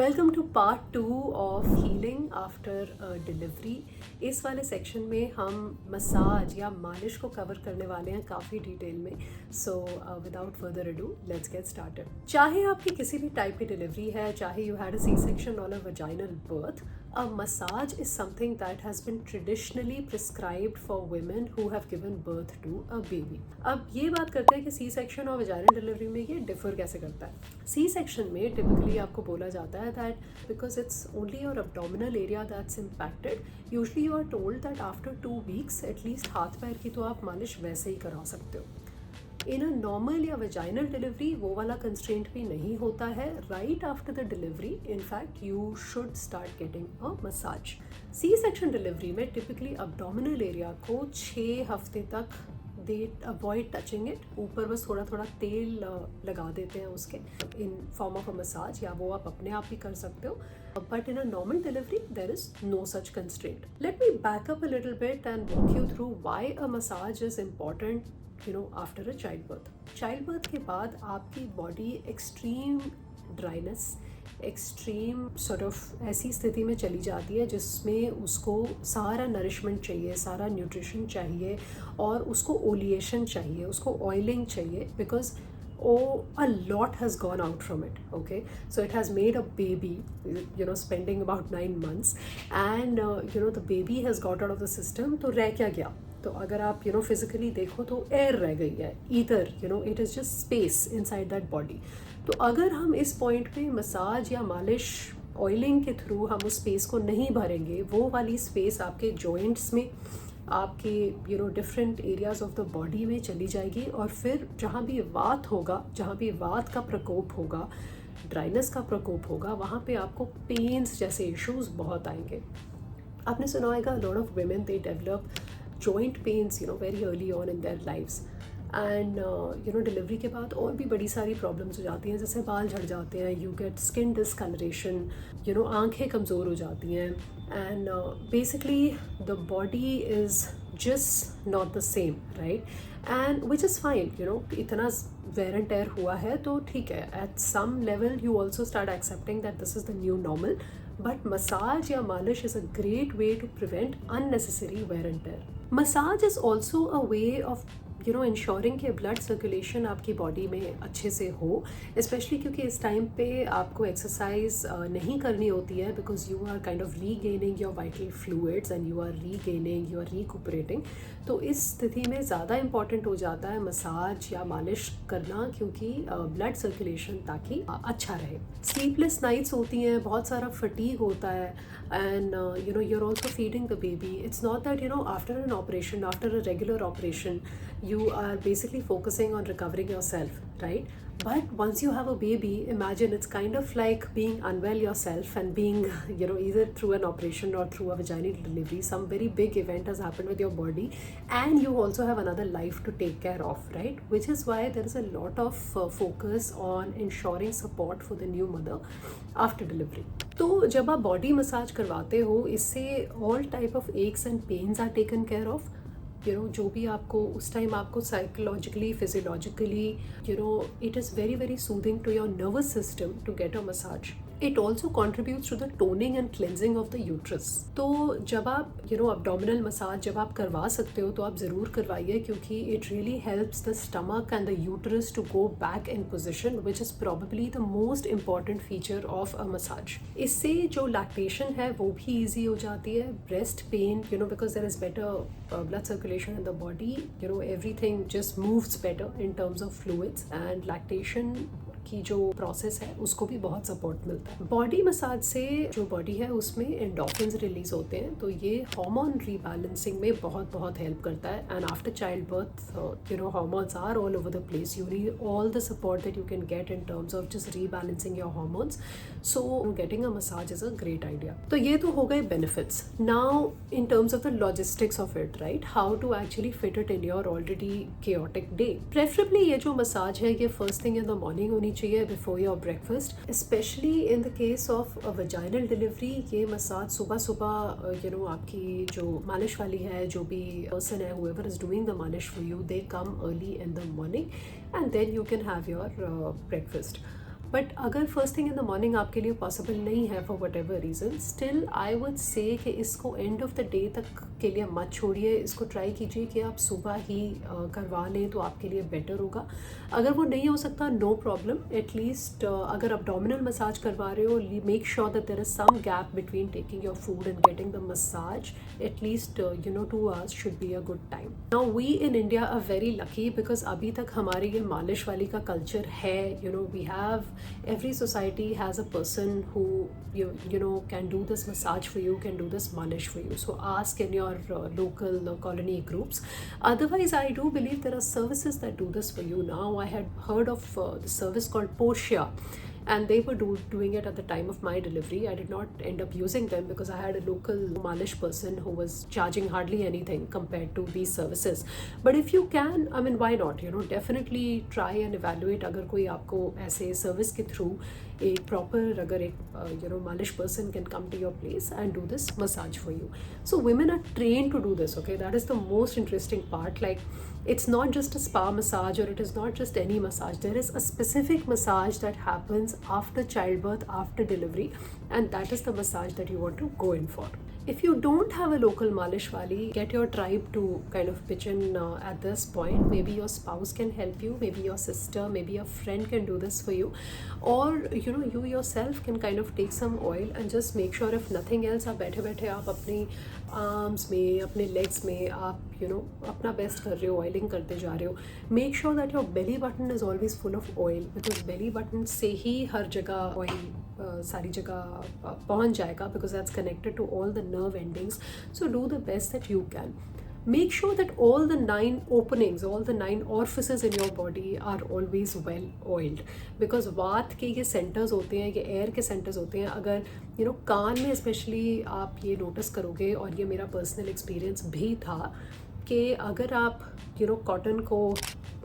Welcome to part 2 of healing after delivery. इस वाले section में हम मसाज या मालिश को कवर करने वाले हैं काफ़ी डिटेल में। So without further ado let's get started. चाहे आपकी किसी भी टाइप की डिलीवरी है, चाहे you had a C section और a vaginal birth, a massage is something that has been traditionally prescribed for women who have given birth to a baby. अब ये बात करते हैं कि सी सेक्शन और वजाइनल डिलीवरी में ये डिफर कैसे करता है। सी सेक्शन में टिपिकली आपको बोला जाता है that because it's only your abdominal area that's impacted, usually you are told that after 2 weeks at least हाथ पैर की तो आप मालिश वैसे ही करा सकते हो। इन अ नॉर्मल या वेजाइनल डिलीवरी वो वाला कंस्ट्रेंट भी नहीं होता है। Right after the delivery in fact you should start getting a massage. C section delivery में टिपिकली अब्डोमिनल एरिया को 6 हफ्ते तक दे अवॉइड टचिंग इट, ऊपर बस थोड़ा थोड़ा तेल लगा देते हैं उसके in form of a massage, या वो आप अपने आप ही कर सकते हो। But in a normal delivery there is no such constraint. Let me back up a little bit and walk you through why a massage is important after a child birth. Child birth के बाद आपकी body extreme dryness, extreme sort of ऐसी स्थिति में चली जाती है जिसमें उसको सारा नरिशमेंट चाहिए, सारा न्यूट्रिशन चाहिए और उसको ओलिएशन चाहिए, उसको ऑयलिंग चाहिए, because a lot has gone out from it. Okay, so it has made a baby, spending about 9 months, and the baby has got out of the system. तो रह क्या गया? तो अगर आप फिजिकली देखो तो एयर रह गई है, ether, it is just space inside that body. तो अगर हम इस पॉइंट पे मसाज या मालिश ऑयलिंग के थ्रू हम उस स्पेस को नहीं भरेंगे, वो वाली स्पेस आपके जॉइंट्स में, आपके different areas of the body में चली जाएगी, और फिर जहाँ भी वात होगा, जहाँ भी वात का प्रकोप होगा, ड्राइनेस का प्रकोप होगा, वहाँ पे आपको पेन्स जैसे इश्यूज बहुत आएंगे। आपने सुना होगा lot of women they develop joint pains very early on in their lives, and delivery के बाद और भी बड़ी सारी प्रॉब्लम्स हो जाती हैं, जैसे बाल झड़ जाते हैं, यू गेट स्किन डिस्कलरेशन, आंखें कमज़ोर हो जाती हैं, and basically the body is just not the same, right, and which is fine. इतना वेयर एंड टेयर हुआ है तो ठीक है, at some level you also start accepting that this is the new normal, but massage या मालिश is a great way to prevent unnecessary wear and tear. Massage is also a way of ensuring कि blood circulation आपकी body में अच्छे से हो, specially क्योंकि इस टाइम पे आपको एक्सरसाइज नहीं करनी होती है, because you are kind of regaining your vital fluids and you are recuperating. तो इस स्थिति में ज़्यादा इंपॉर्टेंट हो जाता है मसाज या मालिश करना, क्योंकि ब्लड सर्कुलेशन ताकि अच्छा रहे। स्लीपलेस नाइट्स होती हैं, बहुत सारा फटीग होता है, and you are also feeding the baby. It's not that after an operation, after a regular operation you are basically focusing on recovering yourself, right? But once you have a baby, imagine it's kind of like being unwell yourself and being either through an operation or through a vaginal delivery, some very big event has happened with your body, and you also have another life to take care of, right? Which is why there is a lot of focus on ensuring support for the new mother after delivery. तो जब आप body massage करवाते हो, इससे all type of aches and pains are taken care of. जो भी आपको उस टाइम आपको psychologically, physiologically, it is very very soothing to your nervous system to get a massage. It also contributes to the toning and cleansing of the uterus. तो जब आप abdominal massage जब आप करवा सकते हो तो आप ज़रूर करवाइए, क्योंकि it really helps the stomach and the uterus to go back in position, which is probably the most important feature of a massage. इससे जो लैक्टेशन है वो भी ईजी हो जाती है, breast pain, because there is better blood circulation in the body, everything just moves better in terms of fluids, and lactation की जो प्रोसेस है उसको भी बहुत सपोर्ट मिलता है। बॉडी मसाज से जो बॉडी है उसमें एंडोर्फिन्स रिलीज होते हैं, तो ये हार्मोन रीबैलेंसिंग में बहुत बहुत हेल्प करता है। And after child birth hormones are all over the place, you need all the support that you can get in terms of just rebalancing your hormones, so getting a massage is a great idea. तो ये तो हो गए benefits. Now in terms of the logistics of it, right, how to actually fit it in your already chaotic day. Preferably ये जो massage है ये first thing in the morning होनी चाहिए, before your breakfast, specially in the case of a vaginal delivery. ये massage सुबह सुबह आपकी जो मालिश वाली है, जो भी पर्सन है, whoever is doing the मालिश for you, they come early in the morning and then you can have your breakfast. But अगर first thing in the morning आपके लिए पॉसिबल नहीं है for whatever reason, still I would say कि इसको end of the day तक के लिए मत छोड़िए, इसको ट्राई कीजिए कि आप सुबह ही करवा लें तो आपके लिए बेटर होगा। अगर वो नहीं हो सकता, नो प्रॉब्लम, एटलीस्ट अगर अब्डोमिनल मसाज करवा रहे हो, make sure that there is some gap between taking your food and getting the massage, at least 2 hours should be a good time. Now we in India are very lucky because अभी तक हमारी ये मालिश वाली का कल्चर है। We have every society has a person who can do this massage for you, can do this malish for you. So ask in your local colony groups. Otherwise, I do believe there are services that do this for you now. I had heard of the service called Portia, and they were doing it at the time of my delivery. I did not end up using them because I had a local malish person who was charging hardly anything compared to these services. But if you can, I mean, why not? Definitely try and evaluate. अगर कोई आपको ऐसे service के through एक proper, अगर एक मालिश person can come to your place and do this massage for you. So women are trained to do this, okay? That is the most interesting part. Like, it's not just a spa massage, or it is not just any massage. There is a specific massage that happens after childbirth, after delivery, and that is the massage that you want to go in for. If you don't have a local malish wali, get your tribe to kind of pitch in at this point. Maybe your spouse can help you, maybe your sister, maybe a friend can do this for you, or you yourself can kind of take some oil and just make sure, if nothing else, आप बैठे बैठे आप अपनी arms में, अपने legs में आप अपना बेस्ट कर रहे हो, ऑयलिंग करते जा रहे हो. Make sure that your belly button is always full of oil, because belly button से ही हर जगह ऑयल सारी जगह पहुंच जाएगा, because that's connected to all the nerve endings. So do the best that you can. Make sure that all the 9 openings, all the 9 orifices in your body are always well oiled, because वात के ये centres होते हैं, ये air के centres होते हैं. अगर कान में स्पेशली आप ये नोटिस करोगे, और ये मेरा पर्सनल एक्सपीरियंस भी था, कि अगर आप कॉटन को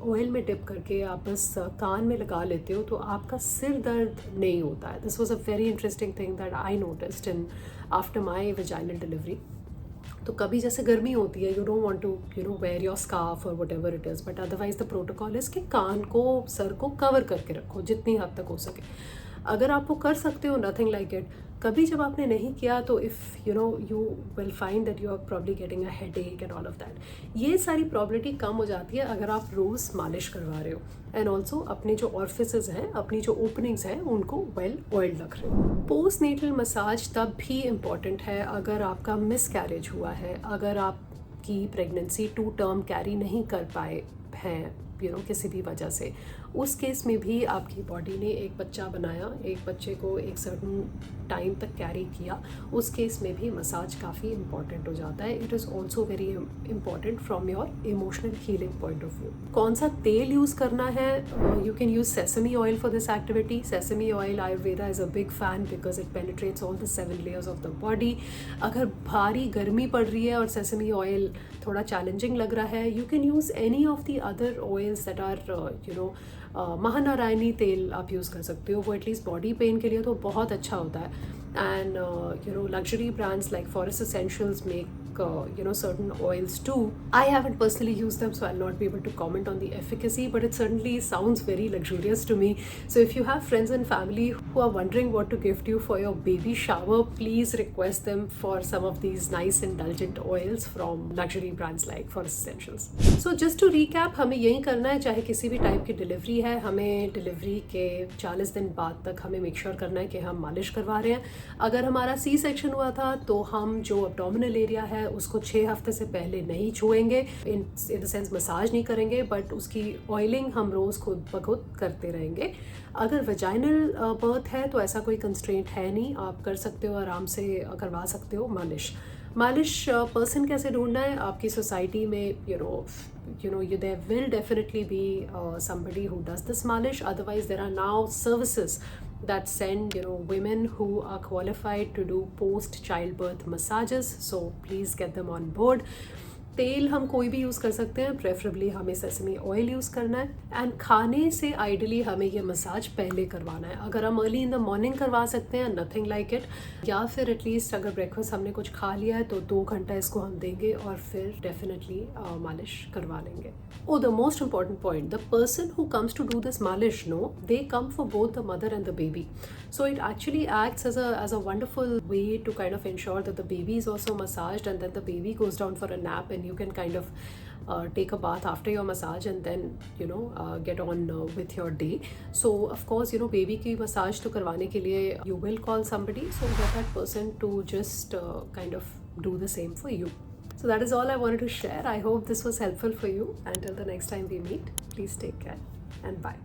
ऑयल में डिप करके आप बस कान में लगा लेते हो तो आपका सिर दर्द नहीं होता है. This was a very interesting thing that I noticed in after my vaginal delivery. तो कभी जैसे गर्मी होती है, you don't want to wear your scarf और whatever it is, but otherwise the protocol is कि कान को, सर को कवर करके रखो जितनी हद तक हो सके. अगर आप वो कर सकते हो, नथिंग लाइक इट. कभी जब आपने नहीं किया तो if you will find that you are probably getting a headache and all of that. ये सारी प्रॉब्लिटी कम हो जाती है अगर आप रोज़ मालिश करवा रहे हो, एंड ऑल्सो अपने जो ऑर्फिसेस हैं, अपनी जो ओपनिंग्स हैं, उनको वेल ऑयल्ड रख रहे हो. पोस्ट नेटल मसाज तब भी इम्पॉर्टेंट है अगर आपका मिस कैरेज हुआ है, अगर आपकी प्रेगनेंसी 2 टर्म कैरी नहीं कर पाए हैं किसी भी वजह से. उस केस में भी आपकी बॉडी ने एक बच्चा बनाया, एक बच्चे को एक सर्टन टाइम तक कैरी किया, उस केस में भी मसाज काफ़ी इंपॉर्टेंट हो जाता है. It is also very important from your emotional healing point of view. कौन सा तेल यूज़ करना है? You can use sesame oil for this activity. Sesame oil, Ayurveda is a big fan because it penetrates all the 7 layers of the body. अगर भारी गर्मी पड़ रही है और सेसमी ऑयल थोड़ा चैलेंजिंग लग रहा है, you can use any of the other oils that are महानारायणी तेल आप यूज़ कर सकते हो. वो एटलीस्ट बॉडी पेन के लिए तो बहुत अच्छा होता है. And luxury brands like Forest Essentials make certain oils too. I haven't personally used them, so I'll not be able to comment on the efficacy, but it certainly sounds very luxurious to me. So if you have friends and family who are wondering what to gift you for your baby shower, please request them for some of these nice indulgent oils from luxury brands like Forest Essentials. So just to recap, हमें यही करना है, चाहे किसी भी type की delivery है, हमें डिलीवरी के 40 दिन बाद तक हमें मेक श्योर करना है कि हम मालिश करवा रहे हैं. अगर हमारा सी सेक्शन हुआ था तो हम जो एब्डोमिनल एरिया है उसको 6 हफ्ते से पहले नहीं छुएंगे, इन द सेंस मसाज नहीं करेंगे, बट उसकी ऑयलिंग हम रोज़ खुद ब खुद करते रहेंगे. अगर वेजाइनल बर्थ है तो ऐसा कोई कंस्ट्रेंट है नहीं, आप कर सकते हो, आराम से करवा सकते हो मालिश. पर्सन कैसे ढूंढना है? आपकी सोसाइटी में there will definitely be somebody who does this malish. Otherwise, there are now services that send women who are qualified to do post childbirth massages, so please get them on board. तेल हम कोई भी use कर सकते हैं, preferably हमें sesame oil use करना है। एंड खाने से आइडियली हमें ये मसाज पहले करवाना है। अगर हम अर्ली इन द मॉर्निंग करवा सकते हैं, नथिंग लाइक इट, या फिर एटलीस्ट अगर ब्रेकफास्ट हमने कुछ खा लिया है तो 2 घंटा इसको हम देंगे और फिर डेफिनेटली मालिश करवा लेंगे। Oh, the most important point, the person who comes to do this malish, no, they come for both the mother and the baby. So it actually acts as a wonderful way to kind of ensure that the baby is also massaged, and then the baby goes down for a nap and you can kind of take a bath after your massage and then get on with your day. So of course, baby ki massage to karwane ke liye you will call somebody, so get that person to just kind of do the same for you. So that is all I wanted to share. I hope this was helpful for you. Until the next time we meet, please take care and bye.